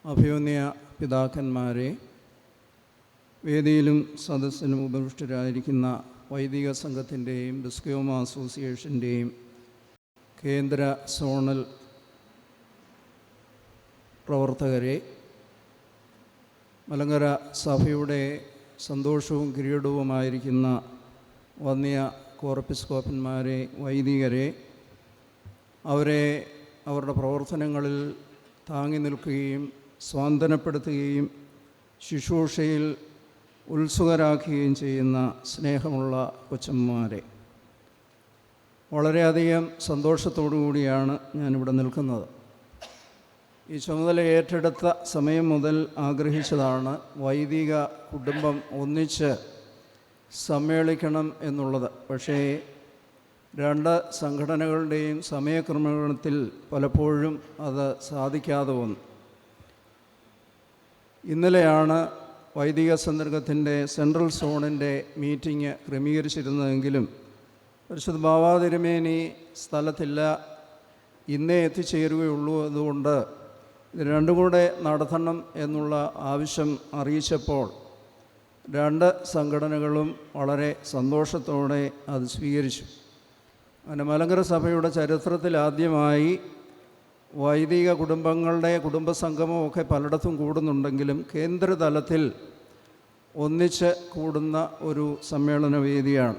അഭിവന്യ പിതാക്കന്മാരെ, വേദിയിലും സദസ്സിലും ഉപവിഷ്ടരായിരിക്കുന്ന വൈദിക സംഘത്തിൻ്റെയും ബിസ്കോമ അസോസിയേഷൻ്റെയും കേന്ദ്ര സോണൽ പ്രവർത്തകരെ, മലങ്കര സഭയുടെ സന്തോഷവും കിരീടവുമായിരിക്കുന്ന വന്യ കോർപ്പിസ്കോപ്പന്മാരെ, വൈദികരെ, അവരെ അവരുടെ പ്രവർത്തനങ്ങളിൽ താങ്ങി നിൽക്കുകയും സ്വാന്തനപ്പെടുത്തുകയും ശുശ്രൂഷയിൽ ഉത്സുകരാക്കുകയും ചെയ്യുന്ന സ്നേഹമുള്ള കൊച്ചമ്മമാരെ, വളരെയധികം സന്തോഷത്തോടു കൂടിയാണ് ഞാനിവിടെ നിൽക്കുന്നത്. ഈ ചുമതല ഏറ്റെടുത്ത സമയം മുതൽ ആഗ്രഹിച്ചതാണ് വൈദിക കുടുംബം ഒന്നിച്ച് സമ്മേളിക്കണം എന്നുള്ളത്. പക്ഷേ രണ്ട് സംഘടനകളുടെയും സമയക്രമത്തിൽ പലപ്പോഴും അത് സാധിക്കാതെ വന്നു. ഇന്നലെയാണ് വൈദിക സംഘത്തിൻ്റെ സെൻട്രൽ സോണിൻ്റെ മീറ്റിംഗ് ക്രമീകരിച്ചിരുന്നതെങ്കിലും പരിശുദ്ധ ബാവാ തിരുമേനി സ്ഥലത്തില്ല, ഇന്നേ എത്തിച്ചേരുകയുള്ളൂ. അതുകൊണ്ട് ഇത് രണ്ടും കൂടെ നടത്തണം എന്നുള്ള ആവശ്യം അറിയിച്ചപ്പോൾ രണ്ട് സംഘടനകളും വളരെ സന്തോഷത്തോടെ അത് സ്വീകരിച്ചു. അങ്ങനെ മലങ്കര സഭയുടെ ചരിത്രത്തിൽ ആദ്യമായി വൈദിക കുടുംബങ്ങളുടെ കുടുംബസംഗമമൊക്കെ പലയിടത്തും കൂടുന്നുണ്ടെങ്കിലും കേന്ദ്രതലത്തിൽ ഒന്നിച്ച് കൂടുന്ന ഒരു സമ്മേളന വേദിയാണ്.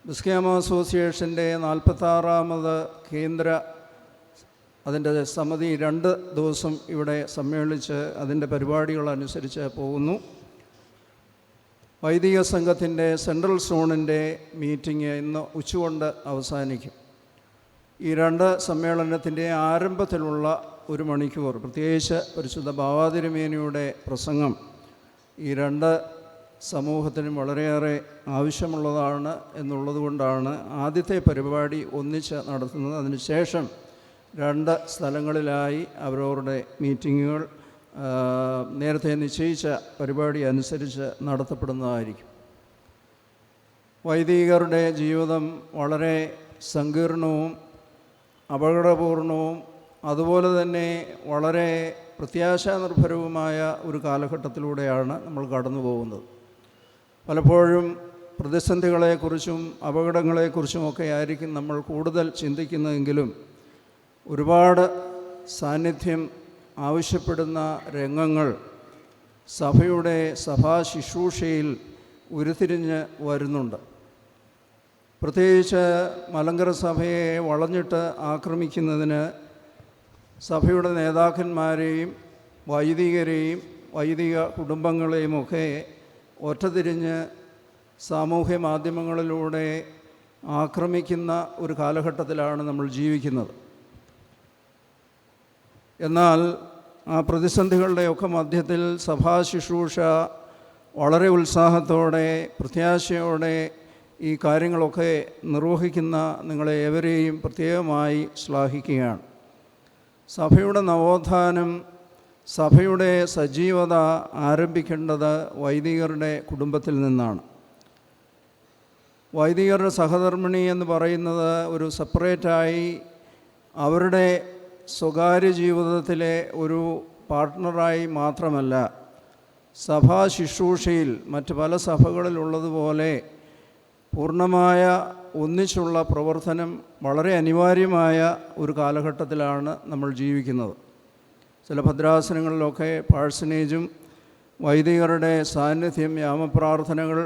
ബിസ്കോമ അസോസിയേഷൻ്റെ 46ാമത് കേന്ദ്ര അതിൻ്റെ സമിതി 2 ദിവസം ഇവിടെ സമ്മേളിച്ച് അതിൻ്റെ പരിപാടികളനുസരിച്ച് പോകുന്നു. വൈദിക സംഘത്തിൻ്റെ സെൻട്രൽ സോണിൻ്റെ മീറ്റിംഗ് ഇന്ന് ഉച്ചകൊണ്ട് അവസാനിക്കും. ഈ 2 സമ്മേളനത്തിൻ്റെ ആരംഭത്തിലുള്ള 1 മണിക്കൂർ പ്രത്യേകിച്ച് പരിശുദ്ധ ബാവാ തിരുമേനിയുടെ പ്രസംഗം ഈ 2 സമൂഹത്തിനും വളരെയേറെ ആവശ്യമുള്ളതാണ് എന്നുള്ളതുകൊണ്ടാണ് ആദ്യത്തെ പരിപാടി ഒന്നിച്ച് നടത്തുന്നത്. അതിനുശേഷം 2 സ്ഥലങ്ങളിലായി അവരവരുടെ മീറ്റിങ്ങുകൾ നേരത്തെ നിശ്ചയിച്ച പരിപാടി അനുസരിച്ച് നടത്തപ്പെടുന്നതായിരിക്കും. വൈദികരുടെ ജീവിതം വളരെ സങ്കീർണവും അപകടപൂർണവും അതുപോലെ തന്നെ വളരെ പ്രത്യാശാനിർഭരവുമായ ഒരു കാലഘട്ടത്തിലൂടെയാണ് നമ്മൾ കടന്നു പോകുന്നത്. പലപ്പോഴും പ്രതിസന്ധികളെക്കുറിച്ചും അപകടങ്ങളെക്കുറിച്ചുമൊക്കെ ആയിരിക്കും നമ്മൾ കൂടുതൽ ചിന്തിക്കുന്നതെങ്കിലും ഒരുപാട് സാന്നിധ്യം ആവശ്യപ്പെടുന്ന രംഗങ്ങൾ സഭയുടെ സഭാ ശുശ്രൂഷയിൽ ഉരുത്തിരിഞ്ഞ് വരുന്നുണ്ട്. പ്രത്യേകിച്ച് മലങ്കര സഭയെ വളഞ്ഞിട്ട് ആക്രമിക്കുന്നതിന് സഭയുടെ നേതാക്കന്മാരെയും വൈദികരെയും വൈദിക കുടുംബങ്ങളെയുമൊക്കെ ഒറ്റതിരിഞ്ഞ് സാമൂഹ്യ മാധ്യമങ്ങളിലൂടെ ആക്രമിക്കുന്ന ഒരു കാലഘട്ടത്തിലാണ് നമ്മൾ ജീവിക്കുന്നത്. എന്നാൽ ആ പ്രതിസന്ധികളുടെയൊക്കെ മധ്യത്തിൽ സഭാ ശുശ്രൂഷ വളരെ ഉത്സാഹത്തോടെ പ്രത്യാശയോടെ ഈ കാര്യങ്ങളൊക്കെ നിർവഹിക്കുന്ന നിങ്ങളെ ഏവരെയും പ്രത്യേകമായി ശ്ലാഘിക്കുകയാണ്. സഭയുടെ നവോത്ഥാനം, സഭയുടെ സജീവത ആരംഭിക്കേണ്ടത് വൈദികരുടെ കുടുംബത്തിൽ നിന്നാണ്. വൈദികരുടെ സഹധർമ്മിണി എന്ന് പറയുന്നത് ഒരു സെപ്പറേറ്റായി അവരുടെ സ്വകാര്യ ജീവിതത്തിലെ ഒരു പാർട്ട്ണറായി മാത്രമല്ല, സഭാ ശുശ്രൂഷയിൽ മറ്റ് പല സഭകളിലുള്ളതുപോലെ പൂർണ്ണമായ ഒന്നിച്ചുള്ള പ്രവർത്തനം വളരെ അനിവാര്യമായ ഒരു കാലഘട്ടത്തിലാണ് നമ്മൾ ജീവിക്കുന്നത്. ചില ഭദ്രാസനങ്ങളിലൊക്കെ പാഴ്സനേജും വൈദികരുടെ സാന്നിധ്യം, യാമപ്രാർത്ഥനകൾ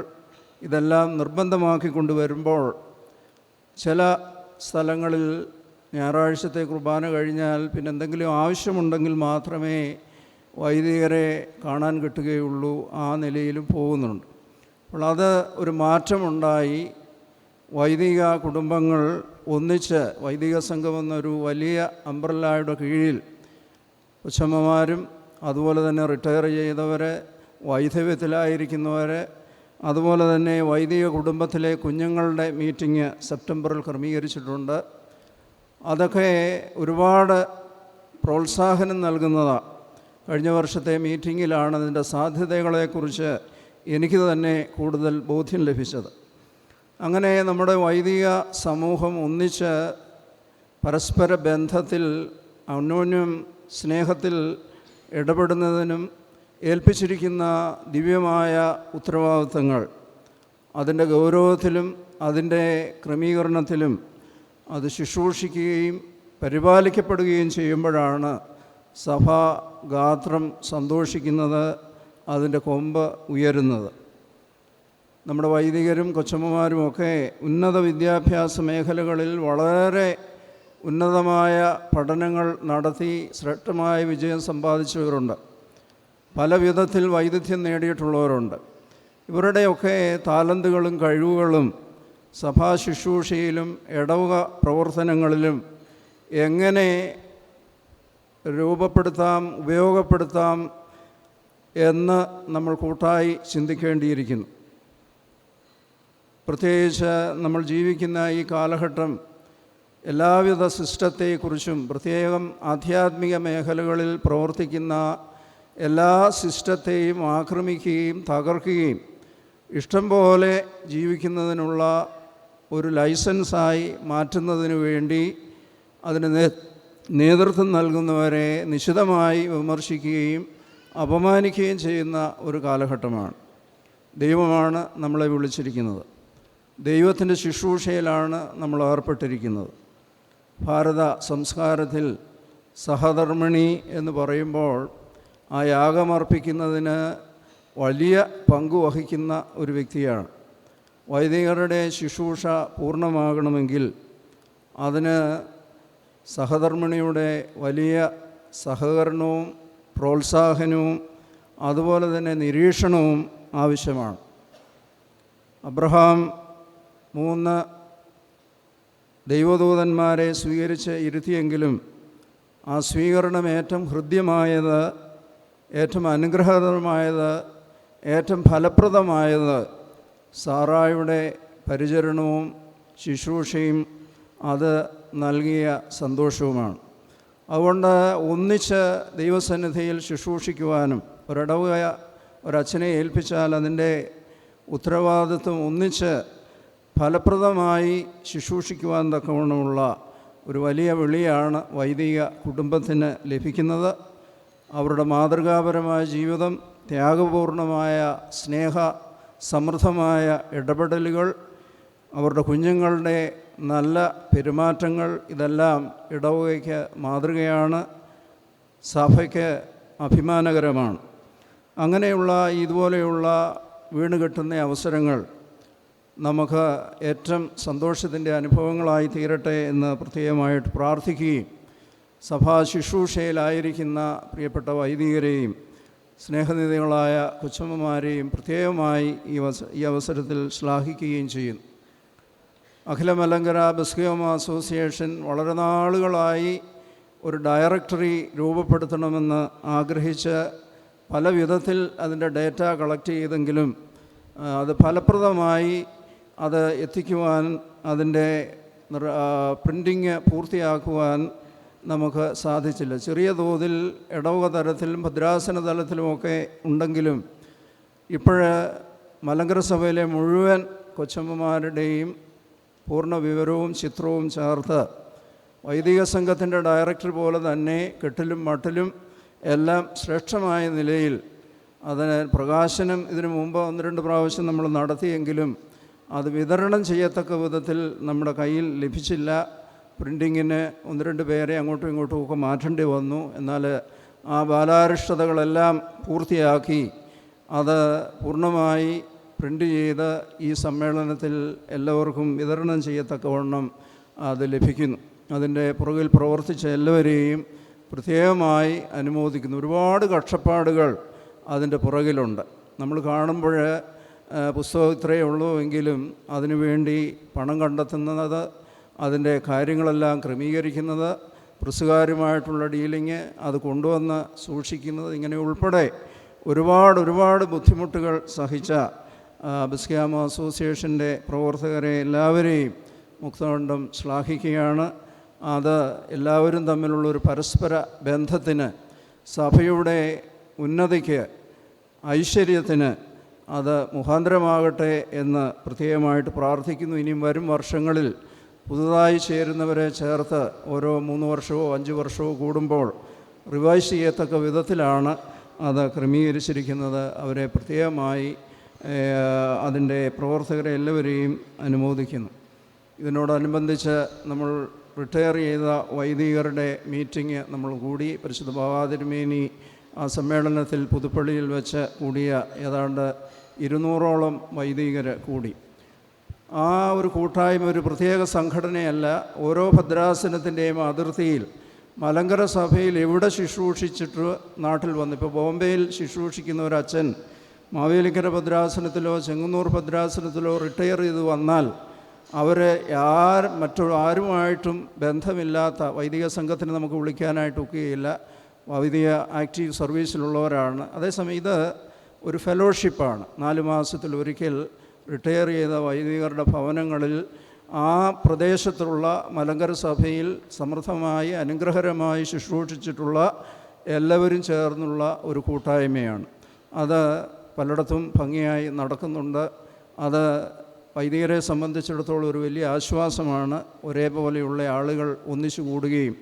ഇതെല്ലാം നിർബന്ധമാക്കിക്കൊണ്ടുവരുമ്പോൾ ചില സ്ഥലങ്ങളിൽ ഞായറാഴ്ചത്തെ കുർബാന കഴിഞ്ഞാൽ പിന്നെ എന്തെങ്കിലും ആവശ്യമുണ്ടെങ്കിൽ മാത്രമേ വൈദികരെ കാണാൻ കിട്ടുകയുള്ളൂ. ആ നിലയിലും പോകുന്നുണ്ട്. അപ്പോൾ അത് ഒരു മാറ്റമുണ്ടായി. വൈദിക കുടുംബങ്ങൾ ഒന്നിച്ച് വൈദിക സംഘം എന്നൊരു വലിയ അംബ്രല്ലയുടെ കീഴിൽ കൊച്ചമ്മമാരും അതുപോലെ തന്നെ റിട്ടയർ ചെയ്തവർ, വൈധവ്യത്തിലായിരിക്കുന്നവർ, അതുപോലെ തന്നെ വൈദിക കുടുംബത്തിലെ കുഞ്ഞുങ്ങളുടെ മീറ്റിംഗ് സെപ്റ്റംബറിൽ ക്രമീകരിച്ചിട്ടുണ്ട്. അതൊക്കെ ഒരുപാട് പ്രോത്സാഹനം നൽകുന്നതാണ്. കഴിഞ്ഞ വർഷത്തെ മീറ്റിങ്ങിലാണ് അതിൻ്റെ സാധ്യതകളെക്കുറിച്ച് എനിക്ക് തന്നെ കൂടുതൽ ബോധ്യം ലഭിച്ചത്. അങ്ങനെ നമ്മുടെ വൈദിക സമൂഹം ഒന്നിച്ച് പരസ്പര ബന്ധത്തിൽ അന്യോന്യം സ്നേഹത്തിൽ ഇടപെടുന്നതിനും ഏൽപ്പിച്ചിരിക്കുന്ന ദിവ്യമായ ഉത്തരവാദിത്തങ്ങൾ അതിൻ്റെ ഗൗരവത്തിലും അതിൻ്റെ ക്രമീകരണത്തിലും അത് ശുശ്രൂഷിക്കുകയും പരിപാലിക്കപ്പെടുകയും ചെയ്യുമ്പോഴാണ് സഭാഗാത്രം സന്തോഷിക്കുന്നത്, അതിൻ്റെ കൊമ്പ് ഉയരുന്നത്. നമ്മുടെ വൈദികരും കൊച്ചമ്മമാരുമൊക്കെ ഉന്നത വിദ്യാഭ്യാസ മേഖലകളിൽ വളരെ ഉന്നതമായ പഠനങ്ങൾ നടത്തി ശ്രേഷ്ഠമായ വിജയം സമ്പാദിച്ചവരുണ്ട്. പല വിധത്തിൽ വൈദഗ്ധ്യം നേടിയിട്ടുള്ളവരുണ്ട്. ഇവരുടെയൊക്കെ താലന്തുകളും കഴിവുകളും സഭാ ശുശ്രൂഷയിലും ഇടവക പ്രവർത്തനങ്ങളിലും എങ്ങനെ രൂപപ്പെടുത്താം, ഉപയോഗപ്പെടുത്താം എന്ന് നമ്മൾ കൂട്ടായി ചിന്തിക്കേണ്ടിയിരിക്കുന്നു. പ്രത്യേകിച്ച് നമ്മൾ ജീവിക്കുന്ന ഈ കാലഘട്ടം എല്ലാവിധ സിസ്റ്റത്തെക്കുറിച്ചും, പ്രത്യേകം ആധ്യാത്മിക മേഖലകളിൽ പ്രവർത്തിക്കുന്ന എല്ലാ സിസ്റ്റത്തെയും ആക്രമിക്കുകയും തകർക്കുകയും ഇഷ്ടം പോലെ ജീവിക്കുന്നതിനുള്ള ഒരു ലൈസൻസായി മാറ്റുന്നതിന് വേണ്ടി അതിന് നേതൃത്വം നൽകുന്നവരെ നിശിതമായി വിമർശിക്കുകയും അപമാനിക്കുകയും ചെയ്യുന്ന ഒരു കാലഘട്ടമാണ്. ദൈവമാണ് നമ്മളെ വിളിച്ചിരിക്കുന്നത്. ദൈവത്തിൻ്റെ ശുശ്രൂഷയിലാണ് നമ്മൾ ഏർപ്പെട്ടിരിക്കുന്നത്. ഭാരത സംസ്കാരത്തിൽ സഹധർമ്മിണി എന്ന് പറയുമ്പോൾ ആ യാഗമർപ്പിക്കുന്നതിന് വലിയ പങ്ക് വഹിക്കുന്ന ഒരു വ്യക്തിയാണ്. വൈദികരുടെ ശുശ്രൂഷ പൂർണ്ണമാകണമെങ്കിൽ അതിന് സഹധർമ്മിണിയുടെ വലിയ സഹകരണവും പ്രോത്സാഹനവും അതുപോലെ തന്നെ നിരീക്ഷണവും ആവശ്യമാണ്. അബ്രഹാം 3 ദൈവദൂതന്മാരെ സ്വീകരിച്ച് ഇരുത്തിയെങ്കിലും ആ സ്വീകരണം ഏറ്റവും ഹൃദ്യമായത്, ഏറ്റവും അനുഗ്രഹകരമായത്, ഏറ്റവും ഫലപ്രദമായത് സാറായുടെ പരിചരണവും ശുശ്രൂഷയും അത് നൽകിയ സന്തോഷവുമാണ്. അതുകൊണ്ട് ഒന്നിച്ച് ദൈവസന്നിധിയിൽ ശുശ്രൂഷിക്കുവാനും, ഒരിടവക ഒരച്ഛനെ ഏൽപ്പിച്ചാൽ അതിൻ്റെ ഉത്തരവാദിത്വം ഒന്നിച്ച് ഫലപ്രദമായി ശുശ്രൂഷിക്കുവാൻ തക്കവണ്ണമുള്ള ഒരു വലിയ വിളിയാണ് വൈദിക കുടുംബത്തിന് ലഭിക്കുന്നത്. അവരുടെ മാതൃകാപരമായ ജീവിതം, ത്യാഗപൂർണമായ സ്നേഹ സമൃദ്ധമായ ഇടപെടലുകൾ, അവരുടെ കുഞ്ഞുങ്ങളുടെ നല്ല പെരുമാറ്റങ്ങൾ, ഇതെല്ലാം ഇടവകയ്ക്ക് മാതൃകയാണ്, സഭയ്ക്ക് അഭിമാനകരമാണ്. അങ്ങനെയുള്ള ഇതുപോലെയുള്ള വീണുകെട്ടുന്ന അവസരങ്ങൾ നമുക്ക് ഏറ്റവും സന്തോഷത്തിൻ്റെ അനുഭവങ്ങളായി തീരട്ടെ എന്ന് പ്രത്യേകമായിട്ട് പ്രാർത്ഥിക്കുകയും സഭാ ശുശ്രൂഷയിലായിരിക്കുന്ന പ്രിയപ്പെട്ട വൈദികരെയും സ്നേഹനിധികളായ കൊച്ചമ്മമാരെയും പ്രത്യേകമായി ഈ അവസരത്തിൽ ശ്ലാഘിക്കുകയും ചെയ്യുന്നു. അഖില മലങ്കര ബസ്കോമ അസോസിയേഷൻ വളരെ നാളുകളായി ഒരു ഡയറക്ടറി രൂപപ്പെടുത്തണമെന്ന് ആഗ്രഹിച്ച് പല വിധത്തിൽ അതിൻ്റെ ഡേറ്റ കളക്ട് ചെയ്തെങ്കിലും അത് ഫലപ്രദമായി അത് എത്തിക്കുവാൻ, അതിൻ്റെ പ്രിൻറ്റിങ് പൂർത്തിയാക്കുവാൻ നമുക്ക് സാധിച്ചില്ല. ചെറിയ തോതിൽ ഇടവക തലത്തിലും ഭദ്രാസന തലത്തിലുമൊക്കെ ഉണ്ടെങ്കിലും ഇപ്പോഴ് മലങ്കര സഭയിലെ മുഴുവൻ കൊച്ചമ്മമാരുടെയും പൂർണ്ണ വിവരവും ചിത്രവും ചേർത്ത് വൈദിക സംഘത്തിൻ്റെ ഡയറക്ടർ പോലെ തന്നെ കെട്ടിലും മട്ടിലും എല്ലാം ശ്രേഷ്ഠമായ നിലയിൽ അതിന് പ്രകാശനം ഇതിനു മുമ്പ് 1-2 പ്രാവശ്യം നമ്മൾ നടത്തിയെങ്കിലും അത് വിതരണം ചെയ്യത്തക്ക വിധത്തിൽ നമ്മുടെ കയ്യിൽ ലഭിച്ചില്ല. പ്രിൻറ്റിങ്ങിന് 1-2 പേരെ അങ്ങോട്ടും ഇങ്ങോട്ടും ഒക്കെ മാറ്റേണ്ടി വന്നു. എന്നാൽ ആ ബാലാരിഷ്ടതകളെല്ലാം പൂർത്തിയാക്കി അത് പൂർണ്ണമായി പ്രിൻ്റ് ചെയ്ത് ഈ സമ്മേളനത്തിൽ എല്ലാവർക്കും വിതരണം ചെയ്യത്തക്കവണ്ണം അത് ലഭിക്കുന്നു. അതിൻ്റെ പുറകിൽ പ്രവർത്തിച്ച എല്ലാവരെയും പ്രത്യേകമായി അനുമോദിക്കുന്നു. ഒരുപാട് കഷ്ടപ്പാടുകൾ അതിൻ്റെ പുറകിലുണ്ട്. നമ്മൾ കാണുമ്പോൾ പുസ്തകം ഇത്രയേ ഉള്ളൂ എങ്കിലും അതിനുവേണ്ടി പണം കണ്ടെത്തുന്നത്, അതിൻ്റെ കാര്യങ്ങളെല്ലാം ക്രമീകരിക്കുന്നത്, പ്രസ്സുകാരുമായിട്ടുള്ള ഡീലിങ്, അത് കൊണ്ടുവന്ന് സൂക്ഷിക്കുന്നത്, ഇങ്ങനെ ഉൾപ്പെടെ ഒരുപാട് ബുദ്ധിമുട്ടുകൾ സഹിച്ച ബസ്കോമ അസോസിയേഷൻ്റെ പ്രവർത്തകരെ എല്ലാവരെയും മുക്തകണ്ഠം ശ്ലാഘിക്കുകയാണ്. അത് എല്ലാവരും തമ്മിലുള്ളൊരു പരസ്പര ബന്ധത്തിന്, സഭയുടെ ഉന്നതിക്ക്, ഐശ്വര്യത്തിന് അത് മുഖാന്തരമാകട്ടെ എന്ന് പ്രത്യേകമായിട്ട് പ്രാർത്ഥിക്കുന്നു. ഇനിയും വരും വർഷങ്ങളിൽ പുതുതായി ചേരുന്നവരെ ചേർത്ത് ഓരോ 3 വർഷമോ 5 വർഷമോ കൂടുമ്പോൾ റിവൈസ് ചെയ്യത്തക്ക വിധത്തിലാണ് അത് ക്രമീകരിച്ചിരിക്കുന്നത്. അവരെ പ്രത്യേകമായി അതിൻ്റെ പ്രവർത്തകരെ എല്ലാവരെയും അനുമോദിക്കുന്നു. ഇതിനോടനുബന്ധിച്ച് നമ്മൾ റിട്ടയർ ചെയ്ത വൈദികരുടെ മീറ്റിംഗ് നമ്മൾ കൂടി. പരിശുദ്ധ ബാവാതിരുമേനി ആ സമ്മേളനത്തിൽ പുതുപ്പള്ളിയിൽ വെച്ച് കൂടിയ ഏതാണ്ട് 200ഓളം വൈദികർ കൂടി. ആ ഒരു കൂട്ടായ്മ ഒരു പ്രത്യേക സംഘടനയല്ല. ഓരോ ഭദ്രാസനത്തിൻ്റെയും അതിർത്തിയിൽ മലങ്കര സഭയിൽ എവിടെ ശുശ്രൂഷിച്ചിട്ട് നാട്ടിൽ വന്നു, ഇപ്പോൾ ബോംബെയിൽ ശുശ്രൂഷിക്കുന്ന ഒരു അച്ഛൻ മാവേലിക്കര ഭദ്രാസനത്തിലോ ചെങ്ങന്നൂർ ഭദ്രാസനത്തിലോ റിട്ടയർ ചെയ്ത് വന്നാൽ അവർ ആരുമായിട്ടും ബന്ധമില്ലാത്ത വൈദിക സംഘത്തിന് നമുക്ക് വിളിക്കാനായിട്ട് ഒക്കുകയില്ല. വൈദിക ആക്റ്റീവ് സർവീസിലുള്ളവരാണ്. അതേസമയം ഇത് ഒരു ഫെലോഷിപ്പാണ്. 4 മാസത്തിലൊരിക്കൽ റിട്ടയർ ചെയ്ത വൈദികരുടെ ഭവനങ്ങളിൽ ആ പ്രദേശത്തുള്ള മലങ്കര സഭയിൽ സമൃദ്ധമായി അനുഗ്രഹകരമായി ശുശ്രൂഷിച്ചിട്ടുള്ള എല്ലാവരും ചേർന്നുള്ള ഒരു കൂട്ടായ്മയാണ്. അത് പലയിടത്തും ഭംഗിയായി നടക്കുന്നുണ്ട്. അത് വൈദികരെ സംബന്ധിച്ചിടത്തോളം ഒരു വലിയ ആശ്വാസമാണ്. ഒരേപോലെയുള്ള ആളുകൾ ഒന്നിച്ചു കൂടുകയും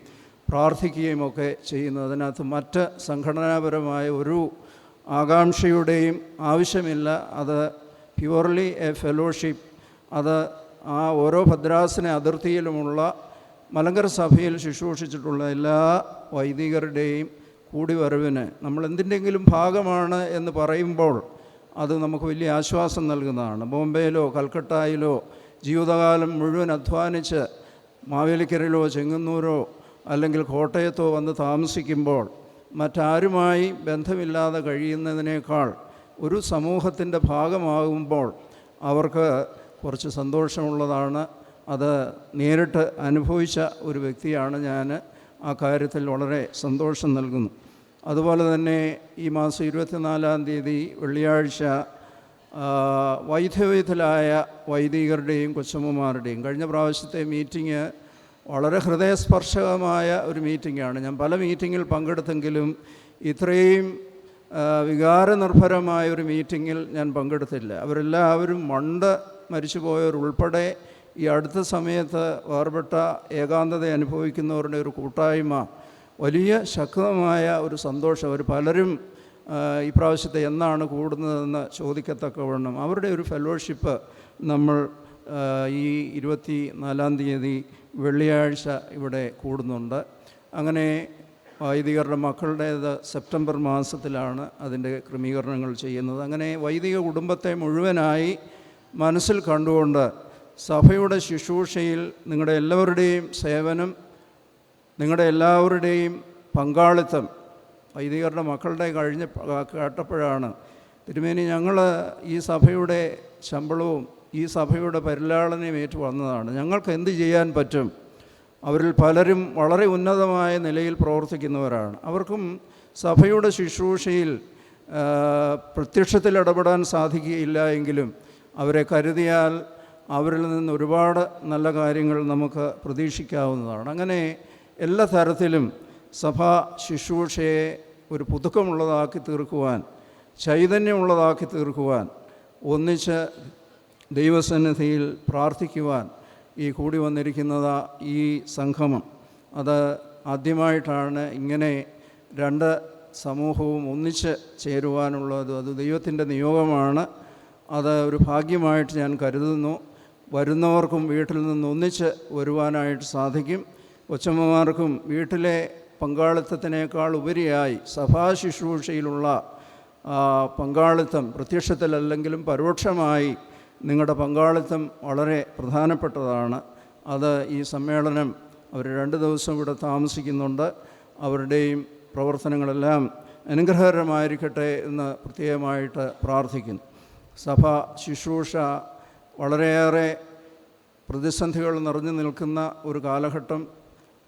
പ്രാർത്ഥിക്കുകയും ഒക്കെ ചെയ്യുന്നത്. അതിനകത്ത് മറ്റ് സംഘടനാപരമായ ഒരു ആകാംക്ഷയുടെയും ആവശ്യമില്ല. അത് പ്യുവർലി എ ഫെലോഷിപ്പ്. അത് ആ ഓരോ ഭദ്രാസന അതിർത്തിയിലുമുള്ള മലങ്കര സഭയിൽ ശുശ്രൂഷിച്ചിട്ടുള്ള എല്ലാ വൈദികരുടെയും കൂടിവരവിന് നമ്മൾ എന്തിൻ്റെങ്കിലും ഭാഗമാണ് എന്ന് പറയുമ്പോൾ അത് നമുക്ക് വലിയ ആശ്വാസം നൽകുന്നതാണ്. ബോംബെയിലോ കൽക്കട്ടയിലോ ജീവിതകാലം മുഴുവൻ അധ്വാനിച്ച് മാവേലിക്കരയിലോ ചെങ്ങന്നൂരോ അല്ലെങ്കിൽ കോട്ടയത്തോ വന്ന് താമസിക്കുമ്പോൾ മറ്റാരുമായി ബന്ധമില്ലാതെ കഴിയുന്നതിനേക്കാൾ ഒരു സമൂഹത്തിൻ്റെ ഭാഗമാകുമ്പോൾ അവർക്ക് കുറച്ച് സന്തോഷമുള്ളതാണ്. അത് നേരിട്ട് അനുഭവിച്ച ഒരു വ്യക്തിയാണ് ഞാൻ. ആ കാര്യത്തിൽ വളരെ സന്തോഷം നൽകുന്നു. അതുപോലെ തന്നെ ഈ മാസം 24-ാം തീയതി വെള്ളിയാഴ്ച വൈധവ്യത്തിലായ വൈദികരുടെയും കൊച്ചമ്മമാരുടെയും കഴിഞ്ഞ പ്രാവശ്യത്തെ മീറ്റിംഗ് വളരെ ഹൃദയസ്പർശകമായ ഒരു മീറ്റിംഗാണ്. ഞാൻ പല മീറ്റിങ്ങിൽ പങ്കെടുത്തെങ്കിലും ഇത്രയും വികാരനിർഭരമായ ഒരു മീറ്റിങ്ങിൽ ഞാൻ പങ്കെടുത്തില്ല. അവരെല്ലാവരും മരിച്ചുപോയവരുൾപ്പെടെ ഈ അടുത്ത സമയത്ത് വേർപെട്ട ഏകാന്തത അനുഭവിക്കുന്നവരുടെ ഒരു കൂട്ടായ്മ, വലിയ ശക്തമായ ഒരു സന്തോഷം. അവർ പലരും ഈ പ്രാവശ്യത്തെ എന്നാണ് കൂടുന്നതെന്ന് ചോദിക്കത്തക്കവണ്ണം അവരുടെ ഒരു ഫെലോഷിപ്പ് നമ്മൾ ഈ 24-ാം തീയതി വെള്ളിയാഴ്ച ഇവിടെ കൂടുന്നുണ്ട്. അങ്ങനെ വൈദികരുടെ മക്കളുടേത് സെപ്റ്റംബർ മാസത്തിലാണ് അതിൻ്റെ ക്രമീകരണങ്ങൾ ചെയ്യുന്നത്. അങ്ങനെ വൈദിക കുടുംബത്തെ മുഴുവനായി മനസ്സിൽ കണ്ടുകൊണ്ട് സഭയുടെ ശുശ്രൂഷയിൽ നിങ്ങളുടെ എല്ലാവരുടെയും സേവനം, നിങ്ങളുടെ എല്ലാവരുടെയും പങ്കാളിത്തം, വൈദികരുടെ മക്കളുടെ കേട്ടപ്പോഴാണ് തിരുമേനി ഞങ്ങൾ ഈ സഭയുടെ ശമ്പളവും ഈ സഭയുടെ പരിലാളനയും ഏറ്റു വന്നതാണ്. ഞങ്ങൾക്ക് എന്ത് ചെയ്യാൻ പറ്റും? അവരിൽ പലരും വളരെ ഉന്നതമായ നിലയിൽ പ്രവർത്തിക്കുന്നവരാണ്. അവർക്കും സഭയുടെ ശുശ്രൂഷയിൽ പ്രത്യക്ഷത്തിൽ ഇടപെടാൻ സാധിക്കുകയില്ല എങ്കിലും അവരെ കരുതിയാൽ അവരിൽ നിന്ന് ഒരുപാട് നല്ല കാര്യങ്ങൾ നമുക്ക് പ്രതീക്ഷിക്കാവുന്നതാണ്. അങ്ങനെ എല്ലാ തരത്തിലും സഭാ ശുശ്രൂഷയെ ഒരു പുതുക്കമുള്ളതാക്കി തീർക്കുവാൻ, ചൈതന്യമുള്ളതാക്കി തീർക്കുവാൻ, ഒന്നിച്ച് ദൈവസന്നിധിയിൽ പ്രാർത്ഥിക്കുവാൻ ഈ കൂടി വന്നിരിക്കുന്നത് ഈ സംഗമം. അത് ആദ്യമായിട്ടാണ് ഇങ്ങനെ 2 സമൂഹവും ഒന്നിച്ച് ചേരുവാനുള്ളത്. അത് ദൈവത്തിൻ്റെ നിയോഗമാണ്. അത് ഒരു ഭാഗ്യമായിട്ട് ഞാൻ കരുതുന്നു. വരുന്നവർക്കും വീട്ടിൽ നിന്ന് ഒന്നിച്ച് വരുവാനായിട്ട് സാധിക്കും. കൊച്ചമ്മമാർക്കും വീട്ടിലെ പങ്കാളിത്തത്തിനേക്കാൾ ഉപരിയായി സഭാ ശുശ്രൂഷയിലുള്ള പങ്കാളിത്തം, പ്രത്യക്ഷത്തിലല്ലെങ്കിലും പരോക്ഷമായി നിങ്ങളുടെ പങ്കാളിത്തം വളരെ പ്രധാനപ്പെട്ടതാണ്. അത് ഈ സമ്മേളനം അവർ 2 ദിവസം ഇവിടെ താമസിക്കുന്നുണ്ട്. അവരുടെയും പ്രവർത്തനങ്ങളെല്ലാം അനുഗ്രഹകരമായിരിക്കട്ടെ എന്ന് പ്രത്യേകമായിട്ട് പ്രാർത്ഥിക്കുന്നു. സഭ ശുശ്രൂഷ വളരെയേറെ പ്രതിസന്ധികൾ നിറഞ്ഞു നിൽക്കുന്ന ഒരു കാലഘട്ടം.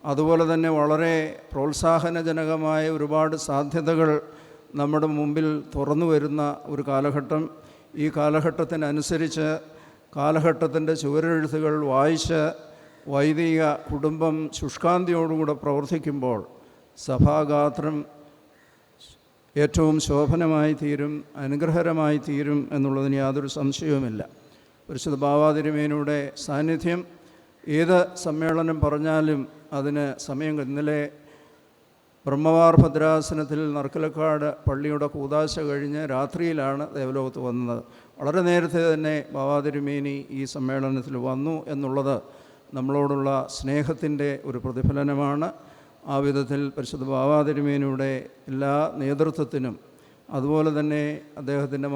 അതുപോലെ തന്നെ വളരെ പ്രോത്സാഹനജനകമായ ഒരുപാട് സാധ്യതകൾ നമ്മുടെ മുമ്പിൽ തുറന്നു വരുന്ന ഒരു കാലഘട്ടം. ഈ കാലഘട്ടത്തിനനുസരിച്ച് കാലഘട്ടത്തിൻ്റെ ചുവരെഴുത്തുകൾ വായിച്ച് വൈദിക കുടുംബം ശുഷ്കാന്തിയോടുകൂടെ പ്രവർത്തിക്കുമ്പോൾ സഭാഗാത്രം ഏറ്റവും ശോഭനമായി തീരും, അനുഗ്രഹകരമായി തീരും എന്നുള്ളതിന് യാതൊരു സംശയവുമില്ല. പരിശുദ്ധ ബാവാതിരുമേനിയുടെ സാന്നിധ്യം ഏത് സമ്മേളനം പറഞ്ഞാലും അതിന് സമയം. ഇന്നലെ ബ്രഹ്മവാർ ഭദ്രാസനത്തിൽ നർക്കലക്കാട് പള്ളിയുടെ കൂദാശ കഴിഞ്ഞ് രാത്രിയിലാണ് ദേവലോകത്ത് വന്നത്. വളരെ നേരത്തെ തന്നെ ബാവാ തിരുമേനി ഈ സമ്മേളനത്തിൽ വന്നു എന്നുള്ളത് നമ്മളോടുള്ള സ്നേഹത്തിൻ്റെ ഒരു പ്രതിഫലനമാണ്. ആ വിധത്തിൽ പരിശുദ്ധ ബാവാ തിരുമേനിയുടെ എല്ലാ നേതൃത്വത്തിനും അതുപോലെ തന്നെ അദ്ദേഹത്തിൻ്റെ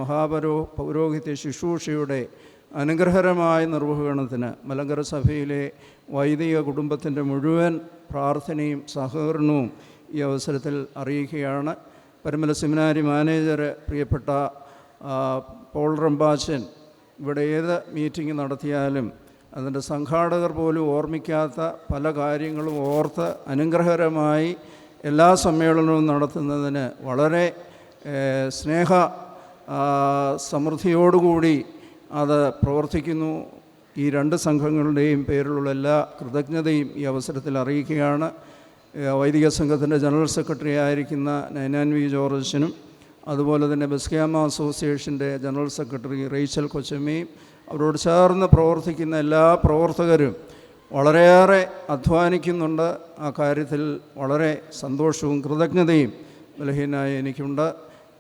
പൗരോഹിത്യ ശുശ്രൂഷയുടെ അനുഗ്രഹകരമായ നിർവഹണത്തിന് മലങ്കര സഭയിലെ വൈദിക കുടുംബത്തിൻ്റെ മുഴുവൻ പ്രാർത്ഥനയും സഹകരണവും ഈ അവസരത്തിൽ അറിയിക്കുകയാണ്. പരമല സെമിനാരി മാനേജർ പ്രിയപ്പെട്ട പോൾ റമ്പാച്ചൻ ഇവിടെ ഏത് മീറ്റിംഗ് നടത്തിയാലും അതിൻ്റെ സംഘാടകർ പോലും ഓർമ്മിക്കാത്ത പല കാര്യങ്ങളും ഓർത്ത് അനുഗ്രഹകരമായി എല്ലാ സമ്മേളനവും നടത്തുന്നതിന് വളരെ സ്നേഹ സമൃദ്ധിയോടുകൂടി അത് പ്രവർത്തിക്കുന്നു. ഈ രണ്ട് സംഘങ്ങളുടെയും പേരിലുള്ള എല്ലാ കൃതജ്ഞതയും ഈ അവസരത്തിൽ അറിയിക്കുകയാണ്. വൈദിക സംഘത്തിൻ്റെ ജനറൽ സെക്രട്ടറി ആയിരിക്കുന്ന നൈനാൻ വി ജോർജനും അതുപോലെ തന്നെ ബസ്ക്യാമ അസോസിയേഷൻ്റെ ജനറൽ സെക്രട്ടറി റേച്ചൽ കൊച്ചമ്മയും അവരോട് ചേർന്ന് പ്രവർത്തിക്കുന്ന എല്ലാ പ്രവർത്തകരും വളരെയേറെ അധ്വാനിക്കുന്നുണ്ട്. ആ കാര്യത്തിൽ വളരെ സന്തോഷവും കൃതജ്ഞതയും ബലഹീനായ എനിക്കുണ്ട്.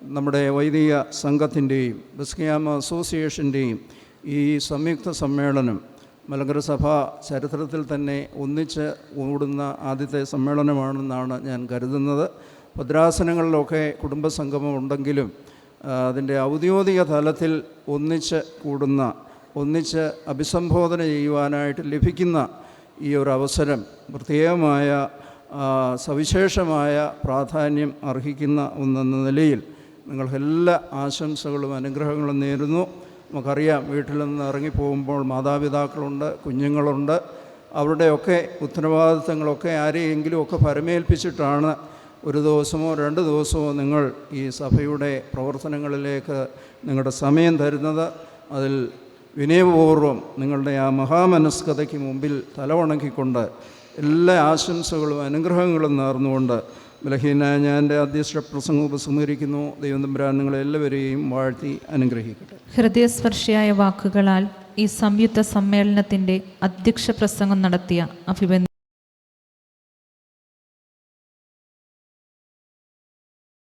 നമ്മുടെ വൈദിക സംഘത്തിൻ്റെയും ബസ്ക്യാമ അസോസിയേഷൻ്റെയും ഈ സംയുക്ത സമ്മേളനം മലങ്കര സഭ ചരിത്രത്തിൽ തന്നെ ഒന്നിച്ച് കൂടുന്ന ആദ്യത്തെ സമ്മേളനമാണെന്നാണ് ഞാൻ കരുതുന്നത്. ഭദ്രാസനങ്ങളിലൊക്കെ കുടുംബസംഗമം ഉണ്ടെങ്കിലും അതിൻ്റെ ഔദ്യോഗിക തലത്തിൽ ഒന്നിച്ച് കൂടുന്ന, ഒന്നിച്ച് അഭിസംബോധന ചെയ്യുവാനായിട്ട് ലഭിക്കുന്ന ഈ ഒരു അവസരം പ്രത്യേകമായ സവിശേഷമായ പ്രാധാന്യം അർഹിക്കുന്ന ഒന്നെന്ന നിലയിൽ നിങ്ങൾക്കെല്ലാ ആശംസകളും അനുഗ്രഹങ്ങളും നേരുന്നു. നമുക്കറിയാം, വീട്ടിൽ നിന്ന് ഇറങ്ങിപ്പോകുമ്പോൾ മാതാപിതാക്കളുണ്ട്, കുഞ്ഞുങ്ങളുണ്ട്. അവരുടെയൊക്കെ ഉത്തരവാദിത്തങ്ങളൊക്കെ ആരെയെങ്കിലും ഒക്കെ പരമേൽപ്പിച്ചിട്ടാണ് ഒരു ദിവസമോ 2 ദിവസമോ നിങ്ങൾ ഈ സഭയുടെ പ്രവർത്തനങ്ങളിലേക്ക് നിങ്ങളുടെ സമയം തരുന്നത്. അതിൽ വിനയപൂർവ്വം നിങ്ങളുടെ ആ മഹാമനസ്കതയ്ക്ക് മുമ്പിൽ തലവണക്കിക്കൊണ്ട് എല്ലാ ആശംസകളും അനുഗ്രഹങ്ങളും നേർന്നുകൊണ്ട് ബലഹീനായ ഞാൻ എൻ്റെ അധ്യക്ഷ പ്രസംഗം ഉപസംഹരിക്കുന്നു. ദൈവം തമ്പുരാൻ നിങ്ങളെല്ലാവരെയും വാഴ്ത്തി അനുഗ്രഹിക്കട്ടെ. ഹൃദയസ്പർശിയായ വാക്കുകളാൽ ഈ സംയുക്ത സമ്മേളനത്തിൻ്റെ അധ്യക്ഷ പ്രസംഗം നടത്തിയ അഭിവന്ദ